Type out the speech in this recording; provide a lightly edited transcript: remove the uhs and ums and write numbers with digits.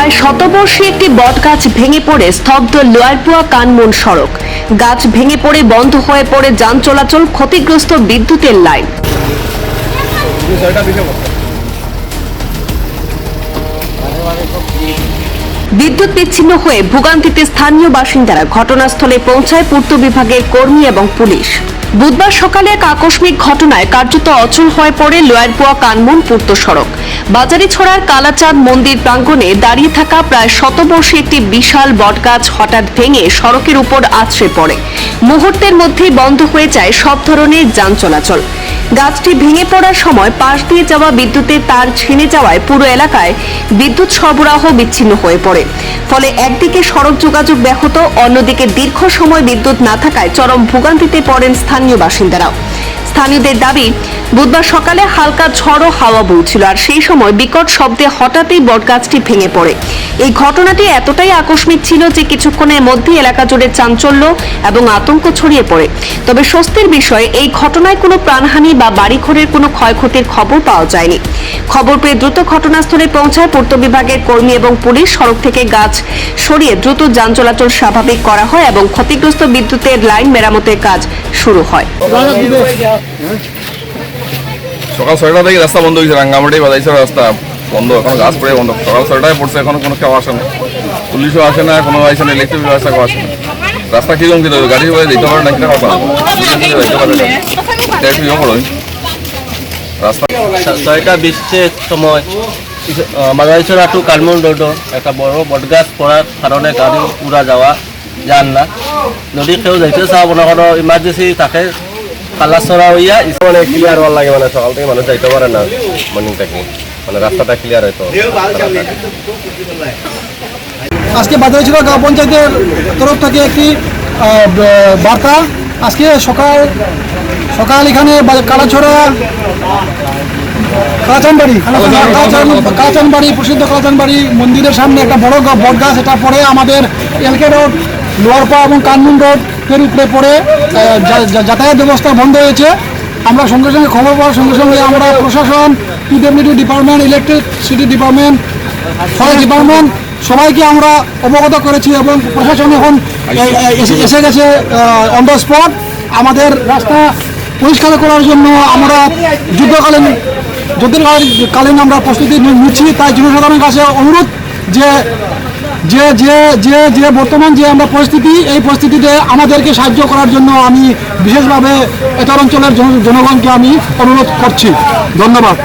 প্রায় শতবর্ষী একটি বটগাছ ভেঙে পড়ে স্তব্ধ লোয়ারপুয়া কানমুন সড়ক। গাছ ভেঙে পড়ে বন্ধ হয়ে পড়ে যান চলাচল, ক্ষতিগ্রস্ত বিদ্যুতের লাইন। বিদ্যুৎ বিচ্ছিন্ন হয়ে ভোগান্তিতে স্থানীয় বাসিন্দারা। ঘটনাস্থলে পৌঁছায় পূর্ত বিভাগের কর্মী এবং পুলিশ। বুধবার সকালে এক আকস্মিক ঘটনায় কার্যত অচল হয়ে পড়ে লোয়ারপুয়া কানমুন পূর্ত সড়ক। বাজারিছড়ার কালাচাঁদ মন্দির প্রাঙ্গণে দাঁড়িয়ে থাকা প্রায় শতবর্ষী একটি বিশাল বটগাছ হঠাৎ ভেঙে সড়কের উপর আছড়ে পড়ে। মুহূর্তের মধ্যেই বন্ধ হয়ে যায় সব ধরনের যান চলাচল। গাছটি ভেঙে পড়ার সময় পাশ দিয়ে যাওয়া বিদ্যুতের তার ছিঁড়ে যাওয়ায় পুরো এলাকায় বিদ্যুৎ সরবরাহ বিচ্ছিন্ন হয়ে পড়ে। ফলে একদিকে সড়ক যোগাযোগ ব্যাহত, অন্যদিকে দীর্ঘ সময় বিদ্যুৎ না থাকায় চরম ভোগান্তিতে পড়েন স্থানীয় বাসিন্দারাও। স্থানীয়দের দাবি, বুধবার সকালে হালকা ঝড়ো হাওয়া বইছিল, আর সেই সময় বিকট শব্দে হঠাৎই বটগাছটি ভেঙে পড়ে। এই ঘটনাটি এতটাই আকস্মিক ছিল যে কিছুক্ষণের মধ্যেই এলাকা জুড়ে চাঞ্চল্য এবং আতঙ্ক ছড়িয়ে পড়ে। তবে স্বস্তির বিষয়, এই ঘটনায় কোনো প্রাণহানি বা বাড়িঘরের কোনো ক্ষয়ক্ষতির খবর পাওয়া যায়নি। খবর পেয়ে দ্রুত ঘটনাস্থলে পৌঁছায় পূর্ত বিভাগের কর্মী এবং পুলিশ। সড়ক থেকে গাছ সরিয়ে দ্রুত যান চলাচল স্বাভাবিক করা হয় এবং ক্ষতিগ্রস্ত বিদ্যুতের লাইন মেরামতের কাজ শুরু হয়। সকাল 6টা থেকে রাস্তা বন্ধ হয়েছে, রাঙ্গামাটি বাজাইছে রাস্তা বন্ধ, এখন গাছ পড়ে বন্ধ। সকাল 6টায় পড়ছে, এখন কোনো কেউ আসে না, পুলিশও আসে না, কোনো আসে না, ইলেকট্রিক ব্যবস্থা কেউ আসে না। রাস্তা কি জমকি দেবে, গাড়ি দিতে পারে না, কিনা কথা রাস্তা 6:20 সময় বাজারিছড়া টু কানমুন রোড একটা বড় বটগাছ পড়ার কারণে গাড়ি উড়া যাওয়া যান না। যদি কেউ যাইতে চাও মনে করো ইমার্জেন্সি থাকে, কালাছড়া হইয়া মানে ক্লিয়ার হওয়ার লাগে, মানে সকাল থেকে মানুষ যাইতে পারে না, মর্নিং থেকে মানে রাস্তাটা ক্লিয়ার হয়তো। আজকে বাজারিছড়া গ্রাম পঞ্চায়েতের তরফ থেকে একটি বার্তা। আজকে সকাল এখানে কালাচানবাড়ি প্রসিদ্ধ কালাচানবাড়ি মন্দিরের সামনে একটা বড় বটগাছ, এটা পড়ে আমাদের এলকে রোড, লোয়ারপা এবং কানমুন রোডের উপরে পড়ে যাতায়াত ব্যবস্থা বন্ধ হয়েছে। আমরা সঙ্গে সঙ্গে খবর পাওয়ার সঙ্গে সঙ্গে আমরা প্রশাসন, PWD department, electricity department, forest department সবাইকে আমরা অবগত করেছি এবং প্রশাসন এখন এসে গেছে অন দ্য স্পট। আমাদের রাস্তা পরিষ্কার করার জন্য আমরা যুদ্ধকালীন আমরা প্রস্তুতি নিচ্ছি। তাই জনসাধারণের কাছে অনুরোধ যে বর্তমান যে আমরা পরিস্থিতি, এই পরিস্থিতিতে আমাদেরকে সাহায্য করার জন্য আমি বিশেষভাবে এত অঞ্চলের জনগণকে আমি অনুরোধ করছি। ধন্যবাদ।